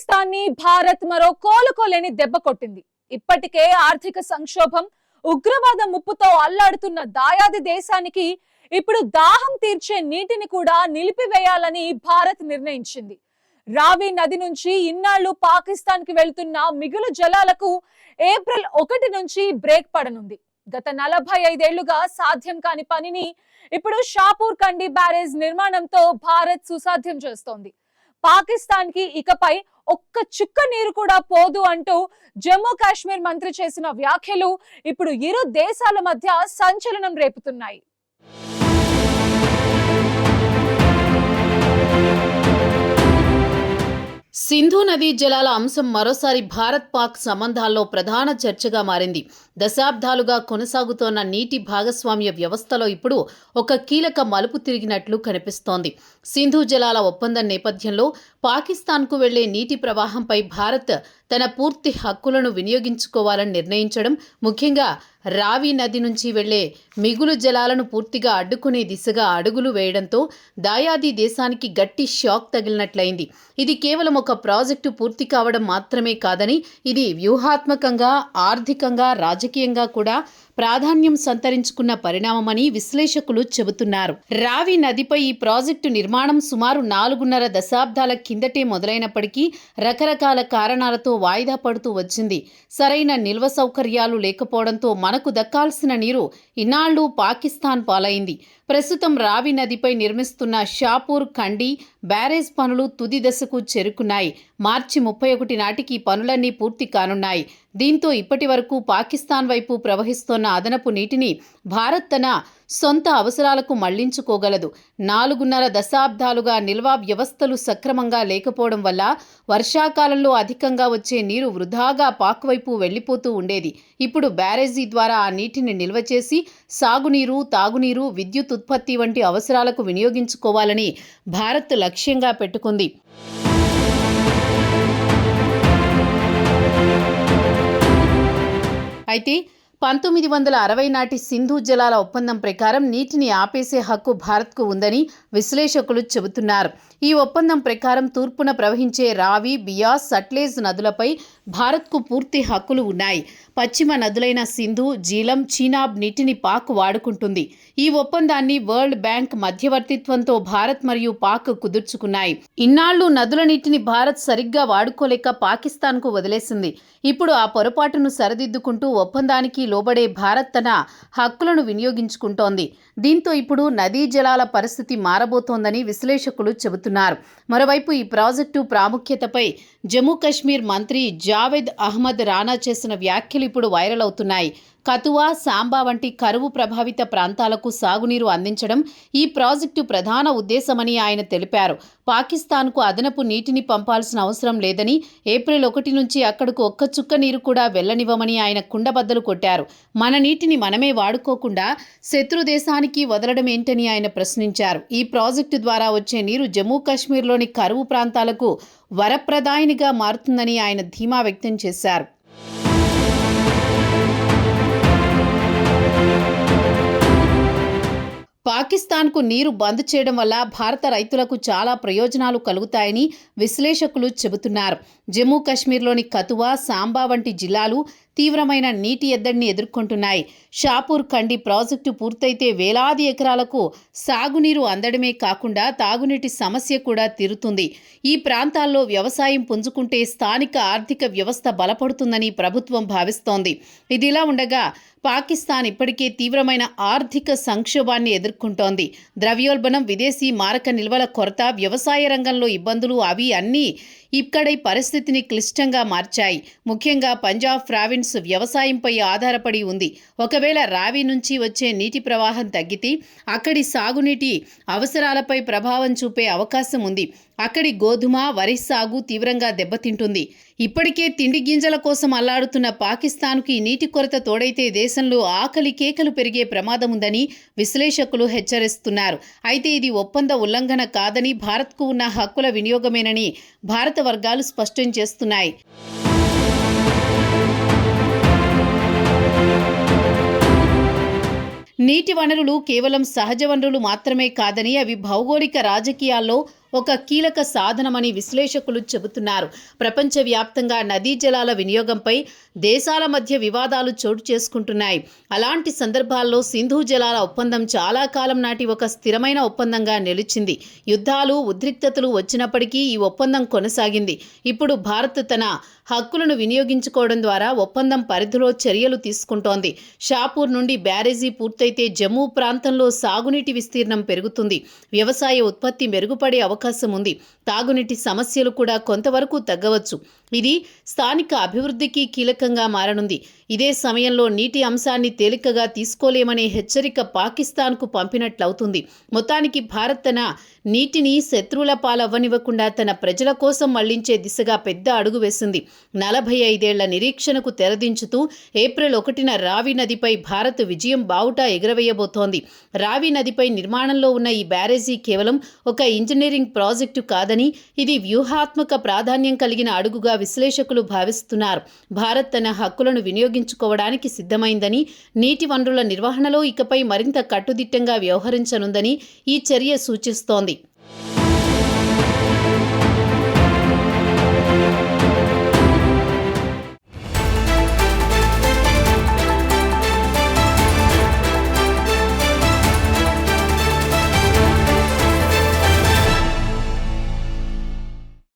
పాకిస్తాన్ని భారత్ మరో కోలుకోలేని దెబ్బ కొట్టింది. ఇప్పటికే ఆర్థిక సంక్షోభం, ఉగ్రవాద ముప్పుతో అల్లాడుతున్న దాయాది దేశానికి ఇప్పుడు దాహం తీర్చే నీటిని కూడా నిలిపివేయాలని భారత్ నిర్ణయించింది. రావి నది నుంచి ఇన్నాళ్లు పాకిస్తాన్ కి వెళ్తున్న మిగులు జలాలకు ఏప్రిల్ 1 నుంచి బ్రేక్ పడనుంది. గత 45 ఏళ్లుగా సాధ్యం కాని పనిని ఇప్పుడు షాపూర్ కండి బ్యారేజ్ నిర్మాణంతో భారత్ సుసాధ్యం చేస్తోంది. పాకిస్తాన్ కి ఇకపై ఒక్క చుక్క నీరు కూడా పోదు అంటూ జమ్మూ కాశ్మీర్ మంత్రి చేసిన వ్యాఖ్యలు ఇప్పుడు ఇరు దేశాల మధ్య సంచలనం రేపుతున్నాయి. సింధు నదీ జలాల అంశం మరోసారి భారత్ పాక్ సంబంధాల్లో ప్రధాన చర్చగా మారింది. దశాబ్దాలుగా కొనసాగుతోన్న నీటి భాగస్వామ్య వ్యవస్థలో ఇప్పుడు ఒక కీలక మలుపు తిరిగినట్లు కనిపిస్తోంది. సింధు జలాల ఒప్పందం నేపథ్యంలో పాకిస్తాన్కు వెళ్లే నీటి ప్రవాహంపై భారత్ తన పూర్తి హక్కులను వినియోగించుకోవాలని నిర్ణయించడం, ముఖ్యంగా రావి నది నుంచి వెళ్లే మిగులు జలాలను పూర్తిగా అడ్డుకునే దిశగా అడుగులు వేయడంతో దాయాది దేశానికి గట్టి షాక్ తగిలినట్లయింది. ఇది కేవలం ఒక ప్రాజెక్టు పూర్తి కావడం మాత్రమే కాదని, ఇది వ్యూహాత్మకంగా, ఆర్థికంగా, రాజకీయంగా కూడా ప్రాధాన్యం సంతరించుకున్న పరిణామమని విశ్లేషకులు చెబుతున్నారు. రావి నదిపై ఈ ప్రాజెక్టు నిర్మాణం సుమారు 4.5 దశాబ్దాల కిందటే మొదలైనప్పటికీ రకరకాల కారణాలతో వాయిదా పడుతూ వచ్చింది. సరైన నిల్వ సౌకర్యాలు లేకపోవడంతో మనకు దక్కాల్సిన నీరు ఇన్నాళ్లు పాకిస్తాన్ పాలైంది. ప్రస్తుతం రావి నదిపై నిర్మిస్తున్న షాపూర్ కండి బ్యారేజ్ పనులు తుది దశకు చేరుకున్నాయి. మార్చి 31 నాటికి పనులన్నీ పూర్తి కానున్నాయి. దీంతో ఇప్పటి వరకు పాకిస్తాన్ వైపు ప్రవహిస్తోన్న అదనపు నీటిని భారత్ తన సొంత అవసరాలకు మళ్లించుకోగలదు. 4.5 దశాబ్దాలుగా నిల్వ వ్యవస్థలు సక్రమంగా లేకపోవడం వల్ల వర్షాకాలంలో అధికంగా వచ్చే నీరు వృధాగా పాక్ వైపు వెళ్లిపోతూ ఉండేది. ఇప్పుడు బ్యారేజీ ద్వారా ఆ నీటిని నిల్వ చేసి సాగునీరు, తాగునీరు, విద్యుత్ ఉత్పత్తి వంటి అవసరాలకు వినియోగించుకోవాలని భారత్ లక్ష్యంగా పెట్టుకుంది. అయితే 1960 నాటి సింధు జలాల ఒప్పందం ప్రకారం నీటిని ఆపేసే హక్కు భారత్కు ఉందని విశ్లేషకులు చెబుతున్నారు. ఈ ఒప్పందం ప్రకారం తూర్పున ప్రవహించే రావి, బియాస్, సట్లెజ్ నదులపై భారత్కు పూర్తి హక్కులు ఉన్నాయి. పశ్చిమ నదులైన సింధు, జీలం, చీనాబ్ నీటిని పాక్ వాడుకుంటుంది. ఈ ఒప్పందాన్ని వరల్డ్ బ్యాంక్ మధ్యవర్తిత్వంతో భారత్ మరియు పాక్ కుదుర్చుకున్నాయి. ఇన్నాళ్లు నదుల నీటిని భారత్ సరిగ్గా వాడుకోలేక పాకిస్తాన్కు వదిలేసింది. ఇప్పుడు ఆ పొరపాటును సరిదిద్దుకుంటూ ఒప్పందానికి లోబడే భారత్ తన హక్కులను వినియోగించుకుంటోంది. దీంతో ఇప్పుడు నదీ జలాల పరిస్థితి మారబోతోందని విశ్లేషకులు చెబుతున్నారు. మరోవైపు ఈ ప్రాజెక్టు ప్రాముఖ్యతపై జమ్మూ కాశ్మీర్ మంత్రి జావేద్ అహ్మద్ రానా చేసిన వ్యాఖ్యలు ఇప్పుడు వైరల్ అవుతున్నాయి. కతువా, సాంబా వంటి కరువు ప్రభావిత ప్రాంతాలకు సాగునీరు అందించడం ఈ ప్రాజెక్టు ప్రధాన ఉద్దేశమని ఆయన తెలిపారు. పాకిస్తాన్కు అదనపు నీటిని పంపాల్సిన అవసరం లేదని, ఏప్రిల్ 1 నుంచి అక్కడకు ఒక్క చుక్క నీరు కూడా వెళ్లనివ్వమని ఆయన కుండబద్దలు కొట్టారు. మన నీటిని మనమే వాడుకోకుండా శత్రు దేశానికి వదలడం ఏంటని ఆయన ప్రశ్నించారు. ఈ ప్రాజెక్టు ద్వారా వచ్చే నీరు జమ్మూ కాశ్మీర్లోని కరువు ప్రాంతాలకు వరప్రదాయినిగా మారుతుందని ఆయన ధీమా వ్యక్తం చేశారు. పాకిస్తాన్కు నీరు బంద్ చేయడం వల్ల భారత రైతులకు చాలా ప్రయోజనాలు కలుగుతాయని విశ్లేషకులు చెబుతున్నారు. జమ్మూ కాశ్మీర్లోని కతువా, సాంబా వంటి జిల్లాలు తీవ్రమైన నీటి ఎద్దడిని ఎదుర్కొంటున్నాయి. షాపూర్ కండి ప్రాజెక్టు పూర్తయితే వేలాది ఎకరాలకు సాగునీరు అందడమే కాకుండా తాగునీటి సమస్య కూడా తీరుతుంది. ఈ ప్రాంతాల్లో వ్యవసాయం పుంజుకుంటే స్థానిక ఆర్థిక వ్యవస్థ బలపడుతుందని ప్రభుత్వం భావిస్తోంది. ఇదిలా ఉండగా పాకిస్తాన్ ఇప్పటికే తీవ్రమైన ఆర్థిక సంక్షోభాన్ని ఎదుర్కొంటోంది. ద్రవ్యోల్బణం, విదేశీ మారక నిల్వల కొరత, వ్యవసాయ రంగంలో ఇబ్బందులు అవి అన్నీ ఇక్కడి పరిస్థితిని క్లిష్టంగా మార్చాయి. ముఖ్యంగా పంజాబ్ ప్రావిన్స్ వ్యవసాయంపై ఆధారపడి ఉంది. ఒకవేళ రావి నుంచి వచ్చే నీటి ప్రవాహం తగ్గితే అక్కడి సాగునీటి అవసరాలపై ప్రభావం చూపే అవకాశం ఉంది. అక్కడి గోధుమ, వరి సాగు తీవ్రంగా దెబ్బతింటుంది. ఇప్పటికే తిండి గింజల కోసం అల్లాడుతున్న పాకిస్తాన్కు ఈ నీటి కొరత తోడైతే దేశంలో ఆకలి కేకలు పెరిగే ప్రమాదం ఉందని విశ్లేషకులు హెచ్చరిస్తున్నారు. అయితే ఇది ఒప్పంద ఉల్లంఘన కాదని, భారత్కు ఉన్న హక్కుల వినియోగమేనని భారత వర్గాలు స్పష్టం చేస్తున్నాయి. నీటి వనరులు కేవలం సహజ వనరులు మాత్రమే కాదని, అవి భౌగోళిక రాజకీయాల్లో ఒక కీలక సాధనమని విశ్లేషకులు చెబుతున్నారు. ప్రపంచవ్యాప్తంగా నదీ జలాల వినియోగంపై దేశాల మధ్య వివాదాలు చోటు చేసుకుంటున్నాయి. అలాంటి సందర్భాల్లో సింధు జలాల ఒప్పందం చాలా కాలం నాటి ఒక స్థిరమైన ఒప్పందంగా నిలిచింది. యుద్ధాలు, ఉద్రిక్తతలు వచ్చినప్పటికీ ఈ ఒప్పందం కొనసాగింది. ఇప్పుడు భారత్ తన హక్కులను వినియోగించుకోవడం ద్వారా ఒప్పందం పరిధిలో చర్యలు తీసుకుంటోంది. షాపూర్ నుండి బ్యారేజీ పూర్తయితే జమ్మూ ప్రాంతంలో సాగునీటి విస్తీర్ణం పెరుగుతుంది. వ్యవసాయ ఉత్పత్తి మెరుగుపడే అవకాశం ఉంది. తాగునీటి సమస్యలు కూడా కొంతవరకు తగ్గవచ్చు. ఇది స్థానిక అభివృద్ధికి కీలకంగా మారనుంది. ఇదే సమయంలో నీటి అంశాన్ని తేలికగా తీసుకోలేమనే హెచ్చరిక పాకిస్తాన్కు పంపినట్లవుతుంది. మొత్తానికి భారత్ తన నీటిని శత్రువుల పాలవ్వనివ్వకుండా తన ప్రజల కోసం మళ్లించే దిశగా పెద్ద అడుగు వేసింది. 45 ఏళ్ల నిరీక్షణకు తెరదించుతూ ఏప్రిల్ 1న రావి నదిపై భారత్ విజయం బావుటా ఎగురవేయబోతోంది. రావి నదిపై నిర్మాణంలో ఉన్న ఈ బ్యారేజీ కేవలం ఒక ఇంజనీరింగ్ ప్రాజెక్టు కాదని, ఇది వ్యూహాత్మక ప్రాధాన్యం కలిగిన అడుగుగా విశ్లేషకులు భావిస్తున్నారు. భారత్ తన హక్కులను వినియోగించుకోవడానికి సిద్ధమైందని, నీటి వనరుల నిర్వహణలో ఇకపై మరింత కట్టుదిట్టంగా వ్యవహరించనుందని ఈ చర్య సూచిస్తోంది.